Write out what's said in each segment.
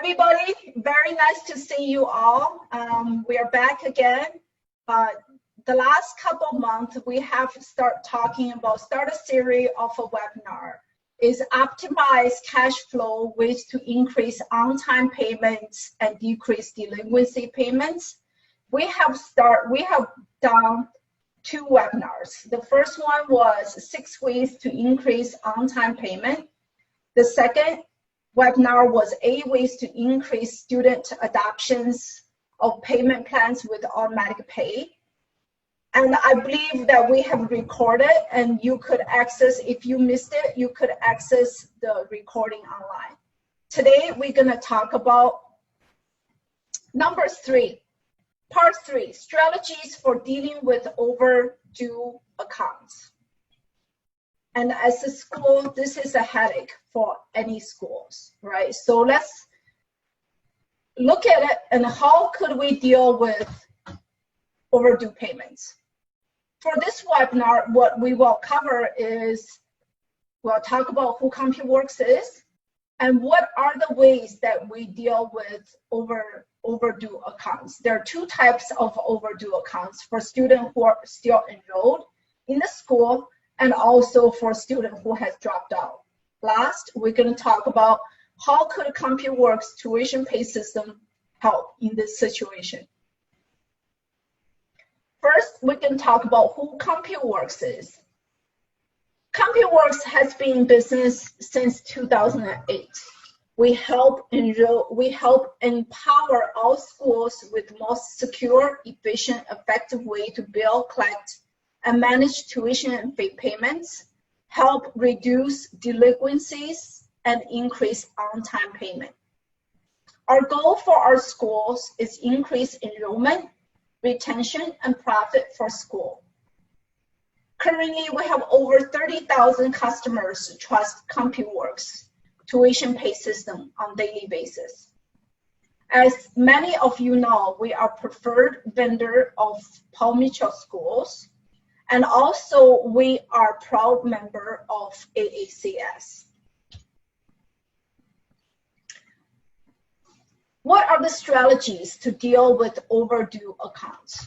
everybody. Very nice to see you all. We are back again. The last couple of months, we have start a series of a webinar. Is optimize cash flow ways to increase on-time payments and decrease delinquency payments. We have done 2 webinars. The first one was 6 ways to increase on-time payment. The second webinar was 8 ways to increase student adoptions of payment plans with automatic pay. And I believe that we have recorded, and you could access, if you missed it, you could access the recording online. Today, we're gonna talk about number 3, part 3, strategies for dealing with overdue accounts. And as a school, this is a headache for any schools, right? So let's look at it and how could we deal with overdue payments. For this webinar, what we will cover is, we'll talk about who CompuWerx is and what are the ways that we deal with overdue accounts. There are 2 types of overdue accounts for students who are still enrolled in the school and also for students who has dropped out. Last, we're going to talk about how could CompuWerx TuitionPay system help in this situation. First, we can talk about who CompuWerx is. CompuWerx has been in business since 2008. We help empower all schools with most secure, efficient, effective way to bill, collect, and manage tuition and fee payments, help reduce delinquencies, and increase on-time payment. Our goal for our schools is increase enrollment, retention, and profit for school. Currently, we have over 30,000 customers who trust CompuWerx TuitionPay system on daily basis. As many of you know, we are preferred vendor of Paul Mitchell schools, and also we are proud member of AACS. What are the strategies to deal with overdue accounts?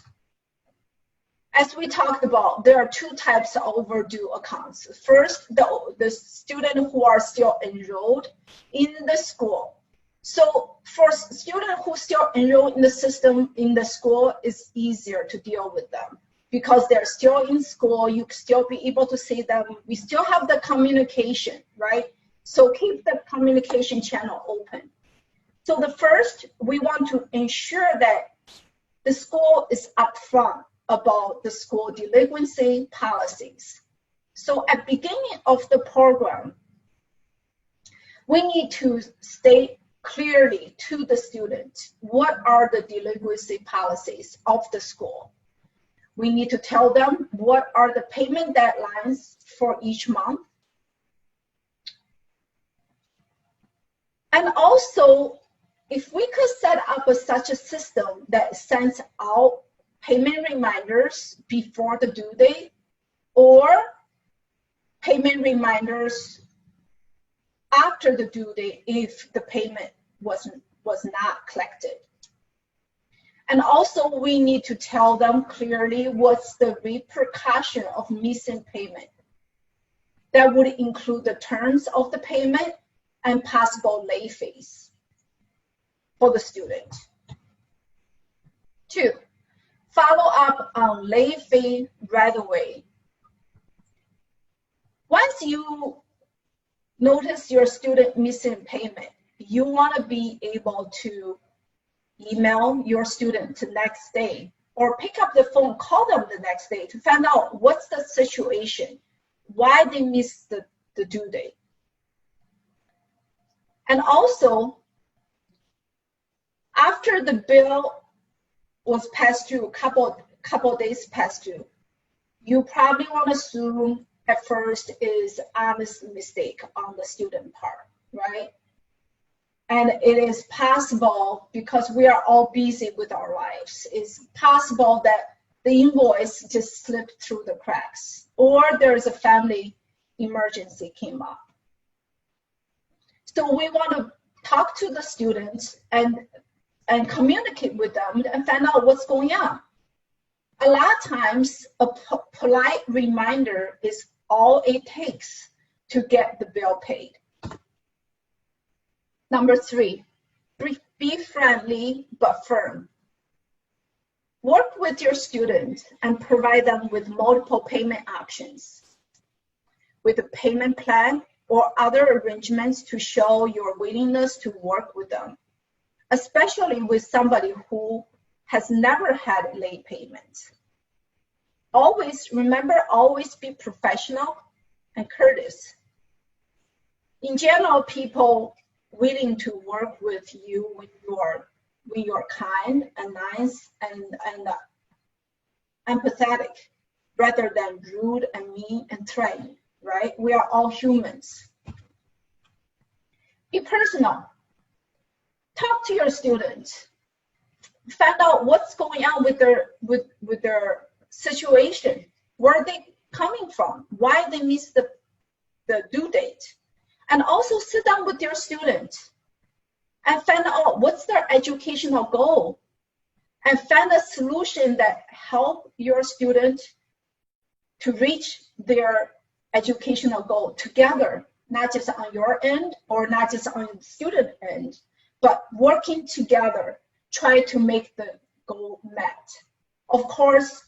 As we talked about, there are 2 types of overdue accounts. First, the students who are still enrolled in the school. So for students who still enrolled in the system in the school, it's easier to deal with them because they're still in school. You still be able to see them. We still have the communication, right? So keep the communication channel open. So the first, we want to ensure that the school is upfront about the school delinquency policies. So at the beginning of the program, we need to state clearly to the student what are the delinquency policies of the school. We need to tell them what are the payment deadlines for each month. And also, if we could set up such a system that sends out payment reminders before the due date or payment reminders after the due date if the payment was not collected. And also we need to tell them clearly what's the repercussion of missing payment. That would include the terms of the payment and possible late fees for the student. 2, follow up on late fee right away. Once you notice your student missing payment, you want to be able to email your student the next day or pick up the phone, call them the next day to find out what's the situation, why they missed the due date. And also, after the bill was passed through, couple days passed through, you probably want to assume at first is honest mistake on the student part, right? And it is possible, because we are all busy with our lives, it's possible that the invoice just slipped through the cracks, or there's a family emergency came up. So we want to talk to the students and communicate with them and find out what's going on. A lot of times, a polite reminder is all it takes to get the bill paid. Number 3, be friendly but firm. Work with your students and provide them with multiple payment options, with a payment plan or other arrangements to show your willingness to work with them, especially with somebody who has never had late payments. Always be professional and courteous. In general, people willing to work with you when you're kind and nice and empathetic, rather than rude and mean and threatening, right? We are all humans. Be personal. Talk to your students. Find out what's going on with their situation. Where are they coming from? Why they miss the due date? And also sit down with your students and find out what's their educational goal, and find a solution that help your student to reach their educational goal together, not just on your end or not just on the student end, but working together, try to make the goal met. Of course,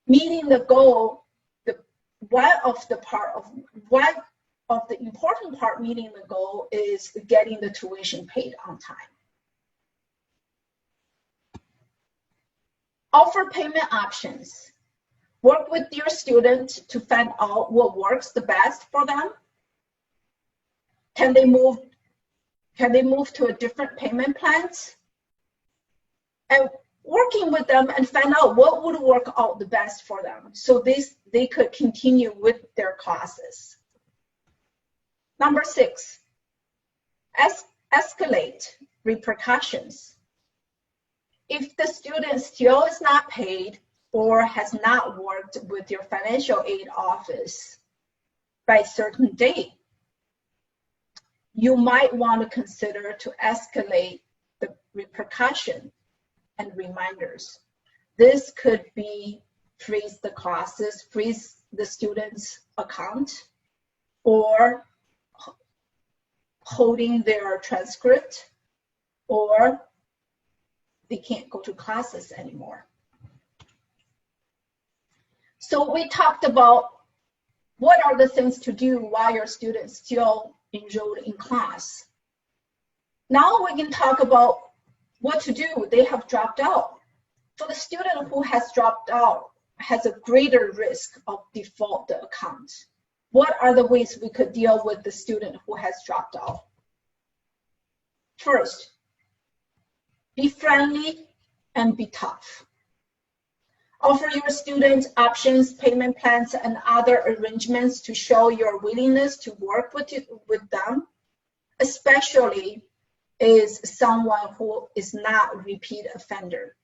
meeting the goal, one of the important part meeting the goal is getting the tuition paid on time. Offer payment options. Work with your student to find out what works the best for them. Can they move to a different payment plans? And working with them and find out what would work out the best for them, so they could continue with their classes. Number 6, escalate repercussions. If the student still is not paid or has not worked with your financial aid office by a certain date, you might want to consider to escalate the repercussion and reminders. This could be freeze the classes, freeze the student's account, or holding their transcript, or they can't go to classes anymore. So we talked about what are the things to do while your students still enrolled in class. Now we can talk about what to do. They have dropped out. For the student who has dropped out, has a greater risk of default the account. What are the ways we could deal with the student who has dropped out? First, be friendly and be tough. Offer your students options, payment plans, and other arrangements to show your willingness to work with them, especially is someone who is not a repeat offender.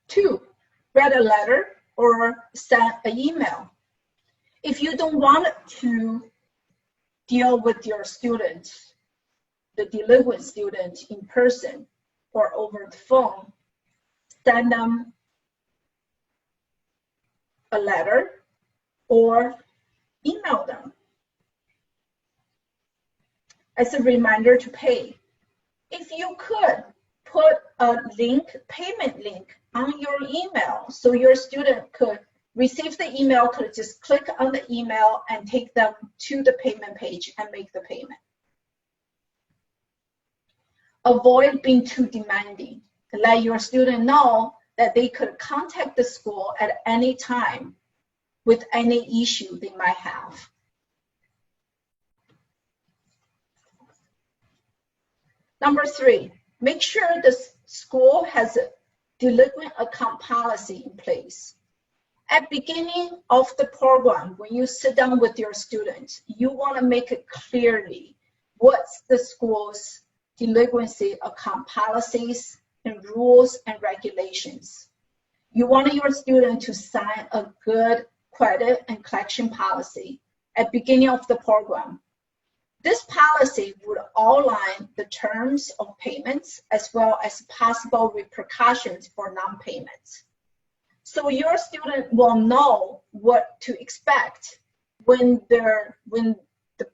2, write a letter or send an email. If you don't want to deal with your student, the delinquent student, in person or over the phone, send them a letter or email them as a reminder to pay. If you could put a link, payment link, on your email, so your student could receive the email, could just click on the email and take them to the payment page and make the payment. Avoid being too demanding. Let your student know that they could contact the school at any time with any issue they might have. Number 3, make sure the school has a delinquent account policy in place. At the beginning of the program, when you sit down with your students, you want to make it clearly what's the school's delinquency account policies and rules and regulations. You want your student to sign a good credit and collection policy at the beginning of the program, This policy would outline the terms of payments as well as possible repercussions for non-payments. So your student will know what to expect when the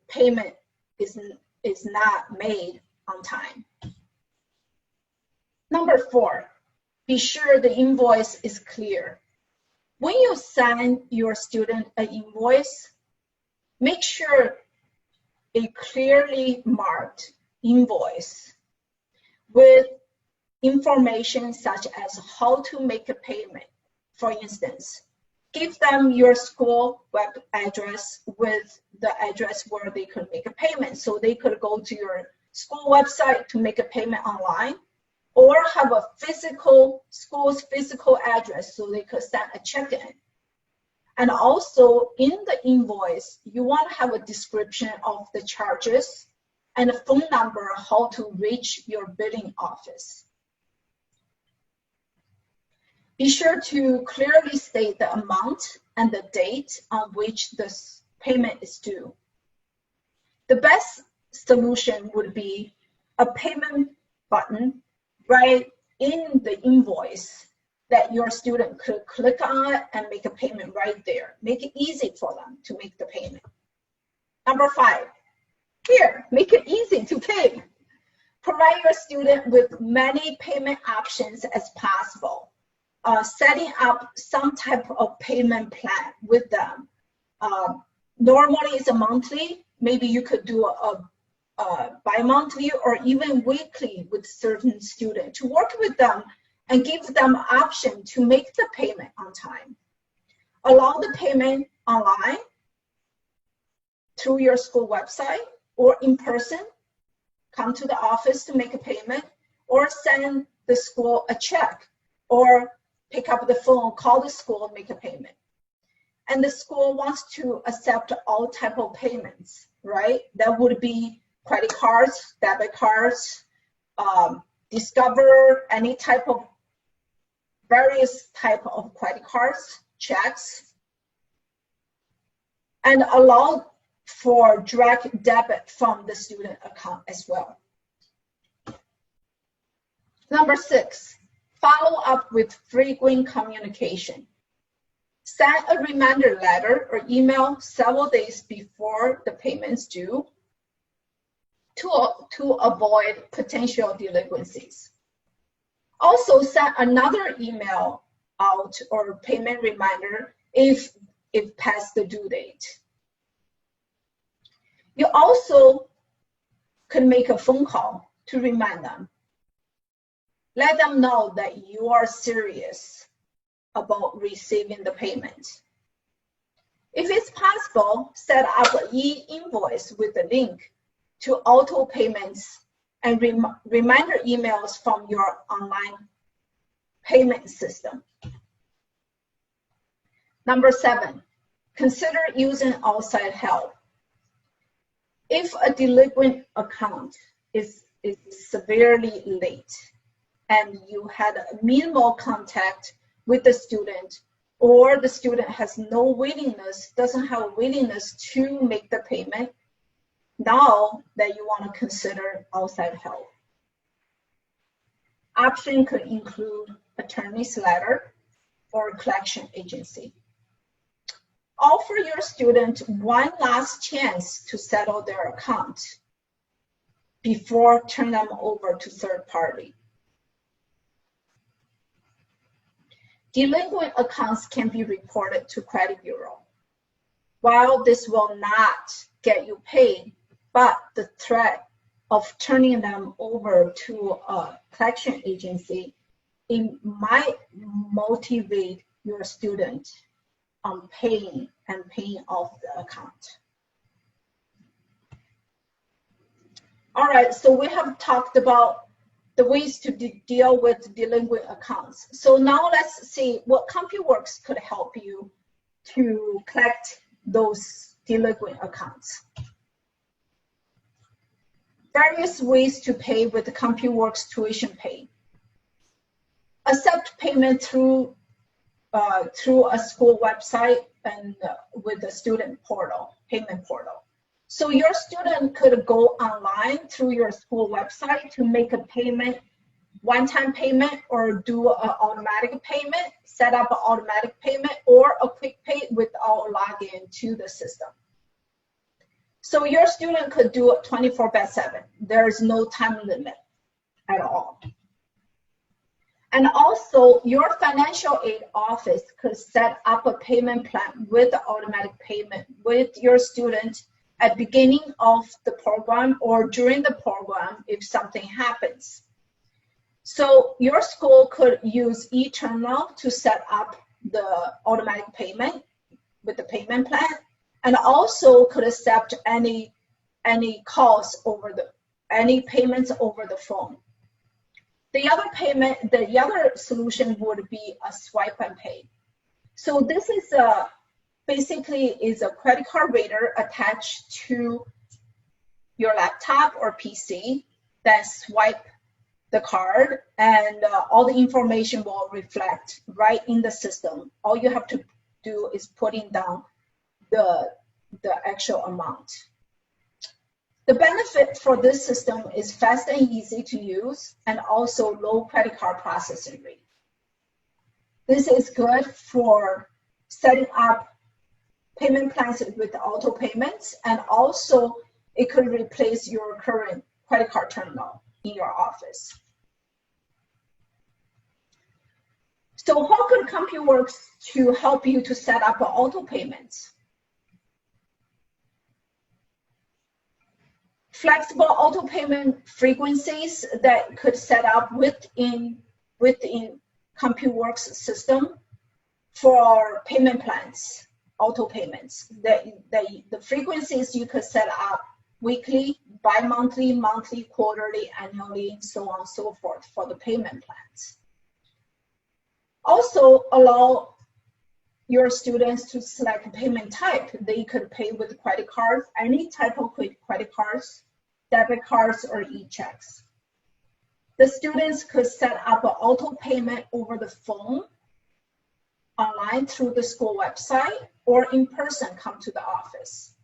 payment is not made on time. Number 4, be sure the invoice is clear. When you send your student an invoice, make sure a clearly marked invoice with information such as how to make a payment. For instance, give them your school web address with the address where they could make a payment. So they could go to your school website to make a payment online, or have a school's physical address so they could send a check in. And also in the invoice, you want to have a description of the charges and a phone number how to reach your billing office. Be sure to clearly state the amount and the date on which the payment is due. The best solution would be a payment button right in the invoice that your student could click on it and make a payment right there. Make it easy for them to make the payment. Number 5, here, make it easy to pay. Provide your student with many payment options as possible. Setting up some type of payment plan with them. Normally it's a monthly. Maybe you could do a bi-monthly or even weekly with certain students to work with them and give them option to make the payment on time. Allow the payment online through your school website or in person. Come to the office to make a payment, or send the school a check, or pick up the phone, call the school and make a payment. And the school wants to accept all type of payments, right? That would be credit cards, debit cards, Discover, any type of various type of credit cards, checks, and allow for direct debit from the student account as well. Number 6, follow up with frequent communication. Send a reminder letter or email several days before the payments due to avoid potential delinquencies. Also, send another email out or payment reminder if past the due date. You also could make a phone call to remind them. Let them know that you are serious about receiving the payment. If it's possible, set up an e-invoice with a link to auto payments and reminder emails from your online payment system. Number 7, consider using outside help. If a delinquent account is severely late and you had minimal contact with the student, or the student has no willingness, doesn't have a willingness to make the payment, now that you want to consider outside help. Option could include attorney's letter or collection agency. Offer your student one last chance to settle their account before turn them over to third party. Delinquent accounts can be reported to credit bureau. While this will not get you paid, but the threat of turning them over to a collection agency, it might motivate your student on paying off the account. All right, so we have talked about the ways to deal with delinquent accounts. So now let's see what CompuWerx could help you to collect those delinquent accounts. Various ways to pay with the CompuWerx TuitionPay. Accept payment through a school website and with the student portal, payment portal. So your student could go online through your school website to make a payment, one-time payment, or do an automatic payment, set up an automatic payment, or a quick pay without logging to the system. So your student could do it 24/7. There is no time limit at all. And also, your financial aid office could set up a payment plan with the automatic payment with your student at the beginning of the program or during the program if something happens. So your school could use eTerminal to set up the automatic payment with the payment plan, and also could accept any calls over any payments over the phone. The other solution would be a swipe and pay. So this is basically is a credit card reader attached to your laptop or PC that swipe the card, and all the information will reflect right in the system. All you have to do is putting down the actual amount. The benefit for this system is fast and easy to use, and also low credit card processing rate. This is good for setting up payment plans with auto payments, and also it could replace your current credit card terminal in your office. So how could CompuWerx to help you to set up auto payments? Flexible auto payment frequencies that could set up within CompuWerx system for payment plans, auto payments. The frequencies you could set up weekly, bi-monthly, monthly, quarterly, annually, and so on and so forth for the payment plans. Also allow your students to select a payment type. They could pay with credit cards, any type of credit cards, debit cards, or e-checks. The students could set up an auto payment over the phone, online through the school website, or in person come to the office.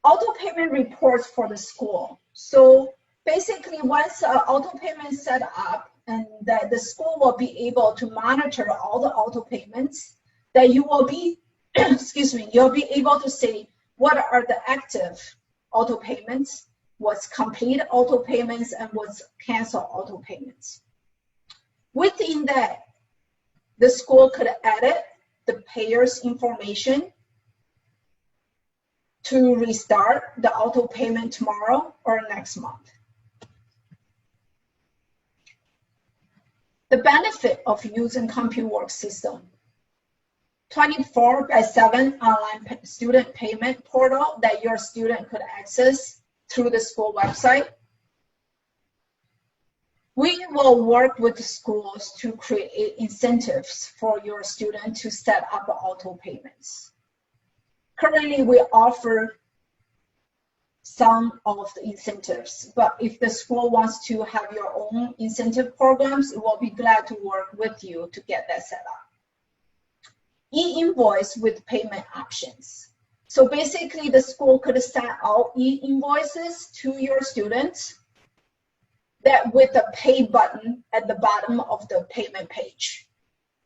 Auto payment reports for the school. So basically, once auto payment is set up, and that the school will be able to monitor all the auto payments, that you will be, excuse me, you'll be able to see what are the active auto payments, what's complete auto payments, and what's cancel auto payments. Within that, the school could edit the payer's information to restart the auto payment tomorrow or next month. The benefit of using CompuWerx system: 24/7 online student payment portal that your student could access through the school website. We will work with the schools to create incentives for your student to set up auto payments. Currently, we offer some of the incentives, but if the school wants to have your own incentive programs, we'll be glad to work with you to get that set up. E-invoice with payment options. So basically, the school could send out e-invoices to your students that with the pay button at the bottom of the payment page,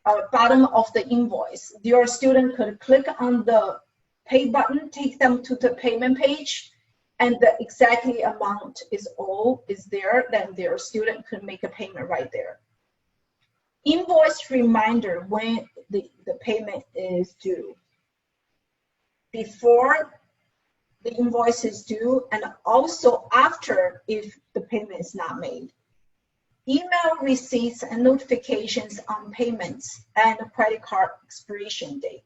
or bottom of the invoice. Your student could click on the pay button, take them to the payment page, and the exactly amount is there, then their student could make a payment right there. Invoice reminder when the payment is due. Before the invoice is due, and also after if the payment is not made. Email receipts and notifications on payments and credit card expiration date.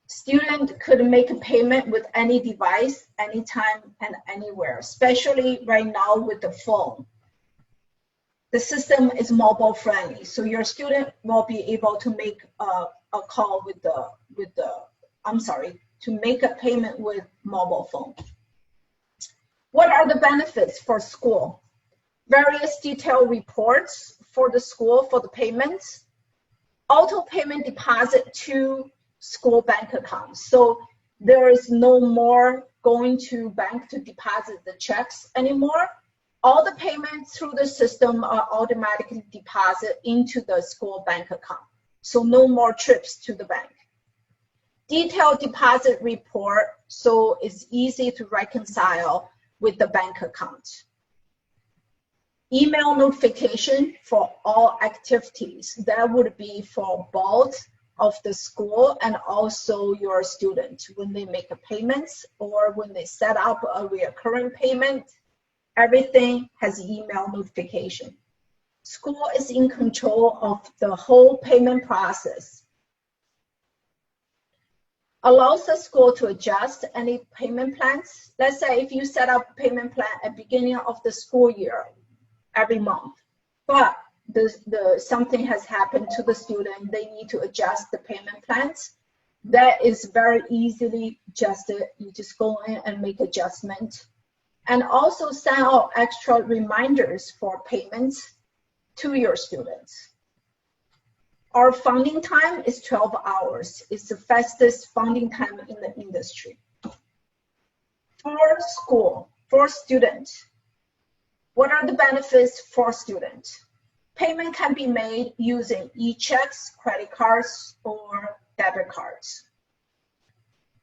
Student could make a payment with any device, anytime and anywhere, especially right now with the phone. The system is mobile friendly, so your student will be able to make a call to make a payment with mobile phone. What are the benefits for school? Various detailed reports for the school for the payments, auto payment deposit to school bank accounts. So There is no more going to bank to deposit the checks anymore. All the payments through the system are automatically deposited into the school bank account. So no more trips to the bank. Detailed deposit report, so it's easy to reconcile with the bank account. Email notification for all activities. That would be for both of the school and also your student when they make a payment or when they set up a recurring payment. Everything has email notification. School is in control of the whole payment process. Allows the school to adjust any payment plans. Let's say if you set up a payment plan at the beginning of the school year every month, but something has happened to the student, they need to adjust the payment plans. That is very easily adjusted. You just go in and make adjustment. And also send out extra reminders for payments to your students. Our funding time is 12 hours. It's the fastest funding time in the industry. For school, for students, what are the benefits for students? Payment can be made using e-checks, credit cards, or debit cards.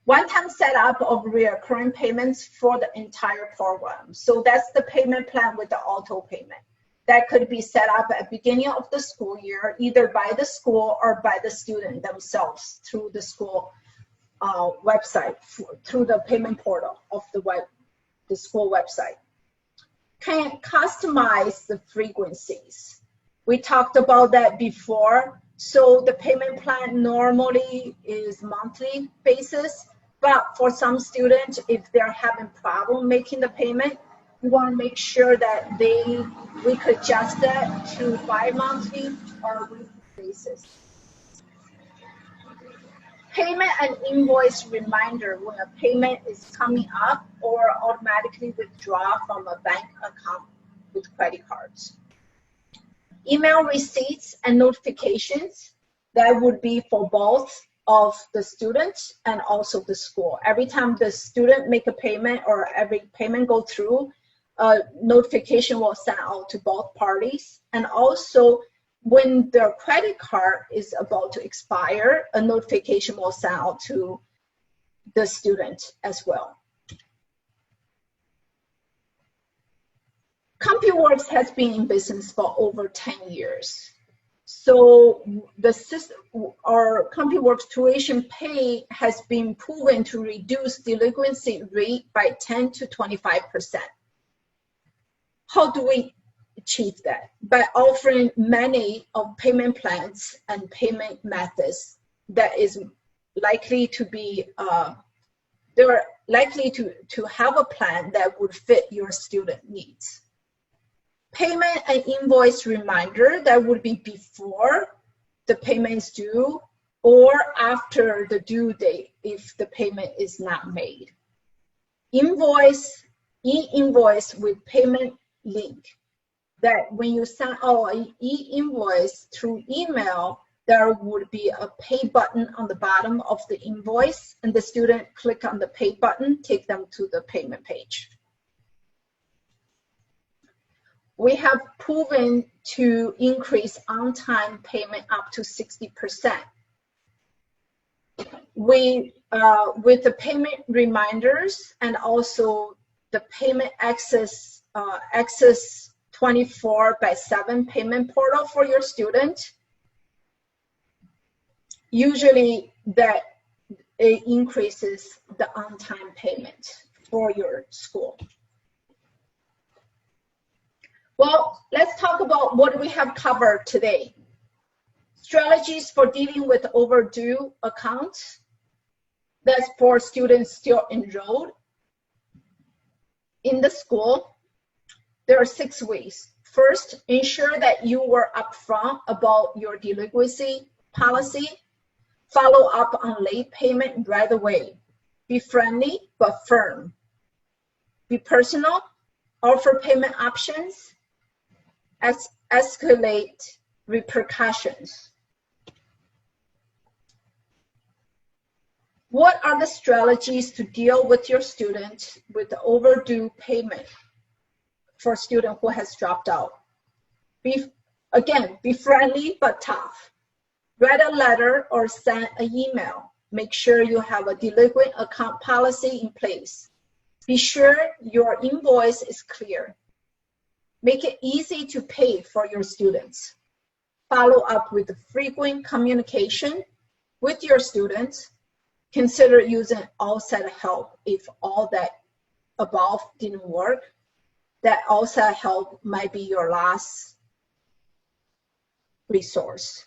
One-time setup of recurring payments for the entire program. So that's the payment plan with the auto payment. That could be set up at the beginning of the school year, either by the school or by the student themselves through the school website, through the payment portal of the school website. Can customize the frequencies. We talked about that before. So the payment plan normally is monthly basis, but for some students, if they're having problem making the payment, we want to make sure that we could adjust that to bi-monthly or weekly basis. Payment and invoice reminder when a payment is coming up or automatically withdraw from a bank account with credit cards. Email receipts and notifications, that would be for both of the students and also the school. Every time the student make a payment or every payment go through, a notification will send out to both parties. And also when their credit card is about to expire, a notification will send out to the student as well. CompuWerx has been in business for over 10 years. So the system, our CompuWerx TuitionPay has been proven to reduce delinquency rate by 10 to 25%. How do we achieve that? By offering many of payment plans and payment methods that is likely to be, they're likely to have a plan that would fit your student needs. Payment and invoice reminder, that would be before the payment is due or after the due date if the payment is not made. Invoice, e-invoice with payment link, that when you send out an e-invoice through email, there would be a pay button on the bottom of the invoice, and the student click on the pay button, take them to the payment page. We have proven to increase on-time payment up to 60%. With the payment reminders and also the payment access 24/7 payment portal for your student, usually that it increases the on-time payment for your school. Well, let's talk about what we have covered today. Strategies for dealing with overdue accounts. That's for students still enrolled in the school. There are 6 ways. First, ensure that you were upfront about your delinquency policy. Follow up on late payment right away. Be friendly but firm. Be personal. Offer payment options. Escalate repercussions. What are the strategies to deal with your student with the overdue payment for a student who has dropped out? Again, be friendly but tough. Write a letter or send an email. Make sure you have a delinquent account policy in place. Be sure your invoice is clear. Make it easy to pay for your students. Follow up with frequent communication with your students. Consider using outside help if all that above didn't work. That outside help might be your last resource.